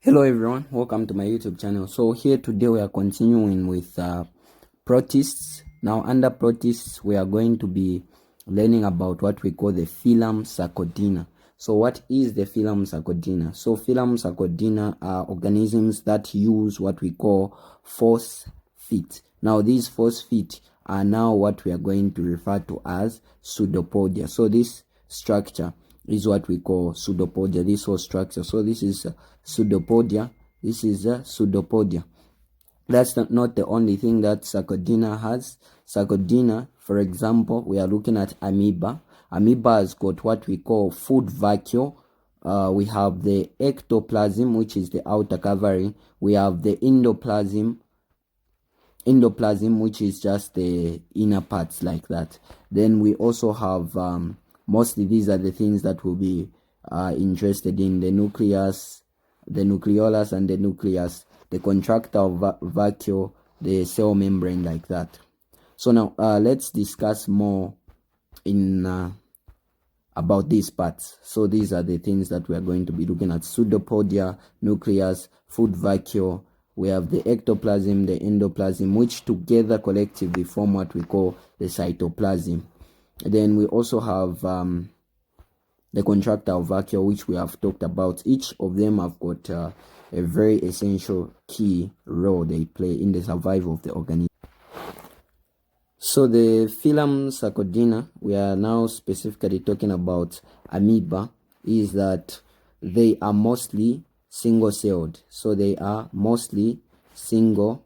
Hello everyone, welcome to my YouTube channel. So here today we are continuing with protists. Now under protists we are going to be learning about what we call the phylum Sarcodina. So what is the phylum Sarcodina? So phylum Sarcodina are organisms that use what we call force feet. Now these force feet are now what we are going to refer to as Pseudopodia. So this structure is what we call Pseudopodia, this whole structure. So this is Pseudopodia, this is Pseudopodia. That's not the only thing that Sarcodina has. Sarcodina, for example, we are looking at Amoeba. Amoeba has got what we call food vacuole. We have the Ectoplasm, which is the outer covering. We have the Endoplasm, which is just the inner parts like that. Then we also have mostly these are the things that will be interested in: the nucleus, the nucleolus and the nucleus, the contractile vacuole, the cell membrane like that. So now let's discuss more in about these parts. So these are the things that we are going to be looking at: Pseudopodia, nucleus, food vacuole. We have the ectoplasm, the endoplasm, which together collectively form what we call the cytoplasm. Then we also have the contractile vacuole, which we have talked about. Each of them have got a very essential key role they play in the survival of the organism. So the phylum Sarcodina, we are now specifically talking about amoeba, is that they are mostly single-celled. So they are mostly single-celled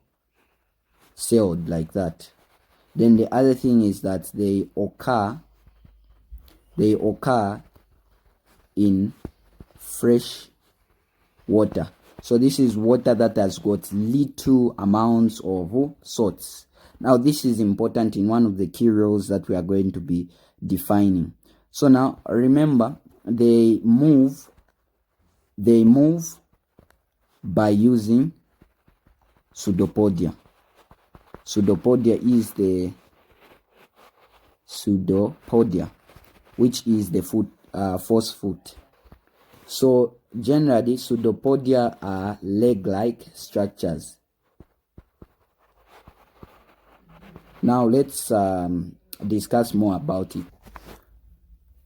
like that. Then the other thing is that they occur in fresh water. So this is water that has got little amounts of salts. Now this is important in one of the key roles that we are going to be defining. So now remember, they move by using Pseudopodia. Pseudopodia is the Pseudopodia, which is the force foot. So generally Pseudopodia are leg-like structures. Now let's discuss more about it.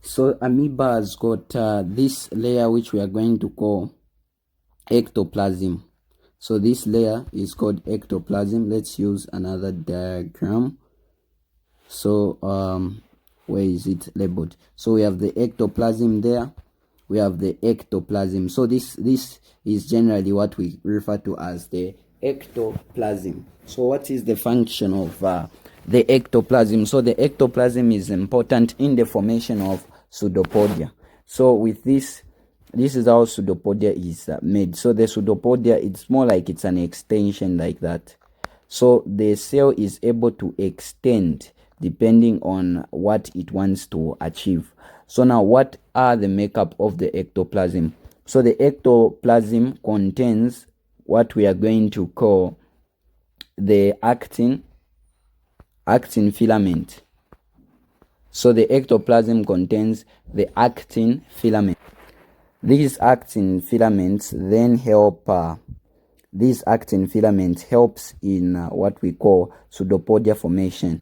So amoeba has got this layer which we are going to call ectoplasm. So this layer is called ectoplasm. Let's use another diagram. So where is it labeled? So we have the ectoplasm there, we have the ectoplasm. So this is generally what we refer to as the ectoplasm. So what is the function of the ectoplasm? So the ectoplasm is important in the formation of Pseudopodia. So with this is how Pseudopodia is made. So the Pseudopodia, it's more like it's an extension like that. So the cell is able to extend depending on what it wants to achieve. So now what are the makeup of the ectoplasm? So the ectoplasm contains what we are going to call the actin filament. So the ectoplasm contains the actin filament. These actin filaments then help helps in what we call Pseudopodia formation.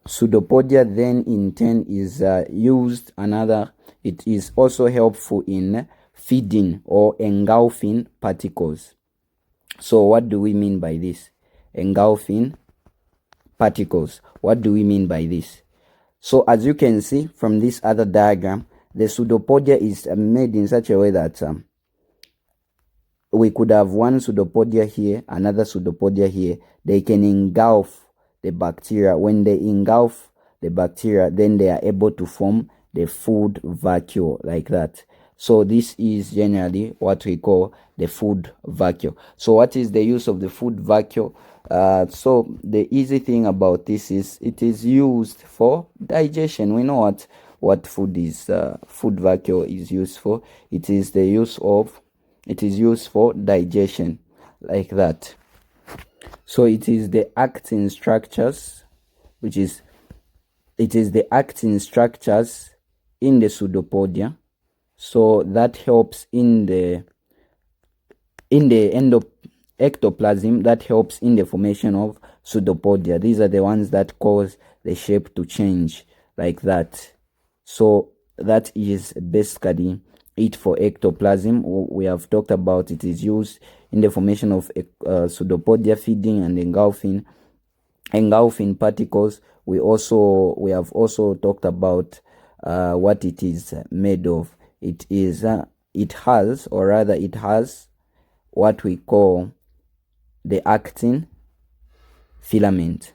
Pseudopodia then in turn is it is also helpful in feeding or engulfing particles. So what do we mean by this? Engulfing particles. What do we mean by this? So as you can see from this other diagram, the Pseudopodia is made in such a way that we could have one Pseudopodia here, another Pseudopodia here. They can engulf the bacteria. When they engulf the bacteria, then they are able to form the food vacuole like that. So this is generally what we call the food vacuole. So what is the use of the food vacuole? So the easy thing about this is it is used for digestion. We know what food is. Food vacuole is used for. It is used for digestion like that. So it is the actin structures, it is the actin structures in the Pseudopodia. So that helps in the in the ectoplasm that helps in the formation of pseudopodia. These are the ones that cause the shape to change like that. So that is basically it for ectoplasm. We have talked about it is used in the formation of pseudopodia, feeding and engulfing particles. We have also talked about what it is made of. It has what we call the actin filament.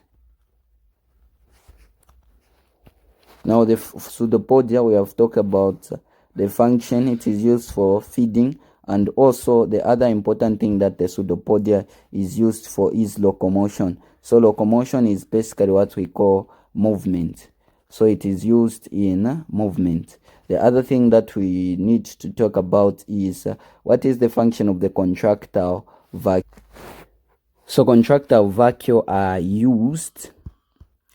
Now the pseudopodia, we have talked about the function. It is used for feeding, and also the other important thing that the pseudopodia is used for is locomotion. So locomotion is basically what we call movement. So it is used in movement. The other thing that we need to talk about is what is the function of the contractile vacuole. So contractile vacuole are used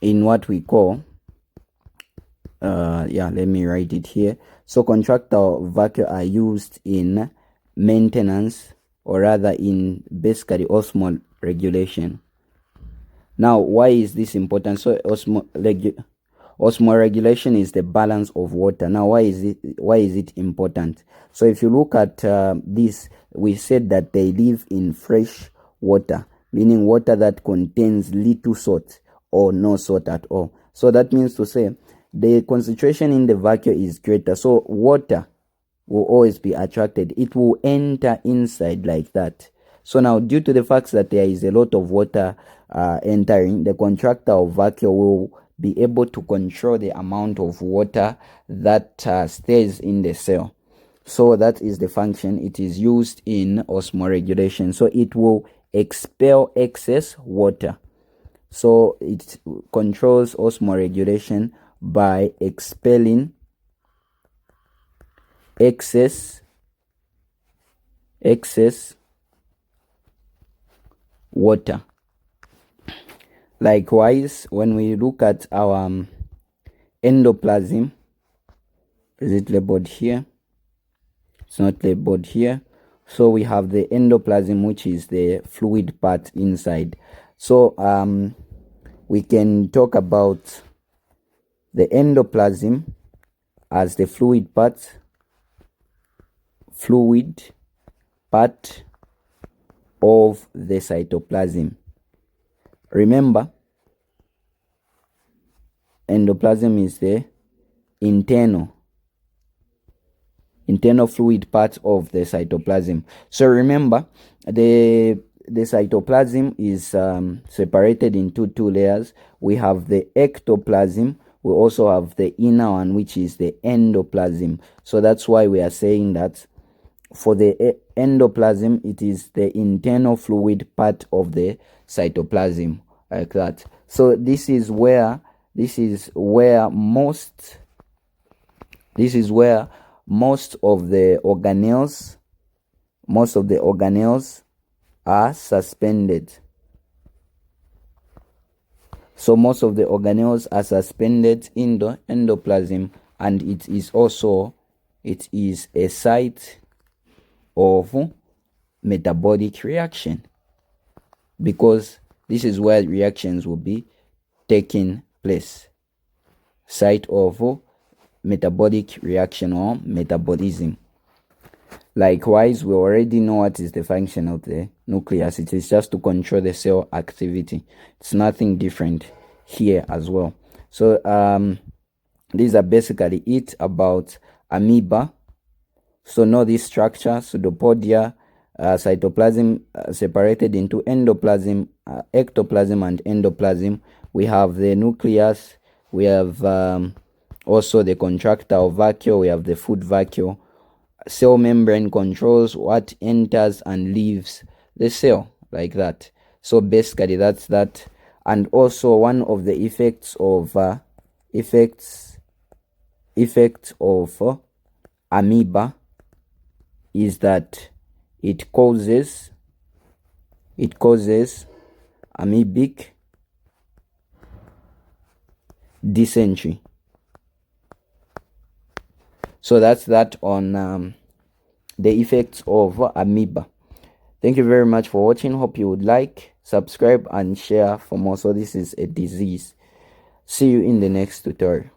in what we call let me write it here. So contractile vacuole are used in maintenance, or rather in basically osmoregulation. Now, why is this important? So osmoregulation is the balance of water. Now, why is it important? So if you look at this, we said that they live in fresh water, meaning water that contains little salt or no salt at all. So that means to say the concentration in the vacuole is greater, so water will always be attracted. It will enter inside like that. So now, due to the fact that there is a lot of water entering, the contractile vacuole will be able to control the amount of water that stays in the cell. So that is the function. It is used in osmoregulation. So it will expel excess water. So it controls osmoregulation by expelling excess water. Likewise, when we look at our endoplasm, is it labeled here? It's not labeled here. So we have the endoplasm, which is the fluid part inside. So we can talk about the endoplasm as the fluid part of the cytoplasm. Remember, endoplasm is the internal fluid part of the cytoplasm. So remember, the cytoplasm is separated into two layers. We have the ectoplasm. We also have the inner one, which is the endoplasm. So that's why we are saying that for the endoplasm, it is the internal fluid part of the cytoplasm, like that. So this is where most of the organelles are suspended. So most of the organelles are suspended in the endoplasm, and it is a site of metabolic reaction, because this is where reactions will be taking place. Site of metabolic reaction or metabolism. Likewise, we already know what is the function of the nucleus. It is just to control the cell activity. It's nothing different here as well. So these are basically it about amoeba. So know this structure: pseudopodia, cytoplasm separated into endoplasm, ectoplasm and endoplasm. We have the nucleus. We have also the contractile vacuole. We have the food vacuole. Cell membrane controls what enters and leaves the cell, like that. So basically that's that. And also one of the effects of amoeba is that it causes amoebic dysentery. So that's that on the effects of amoeba. Thank you very much for watching. Hope you would like, subscribe and share for more. So this is a disease. See you in the next tutorial.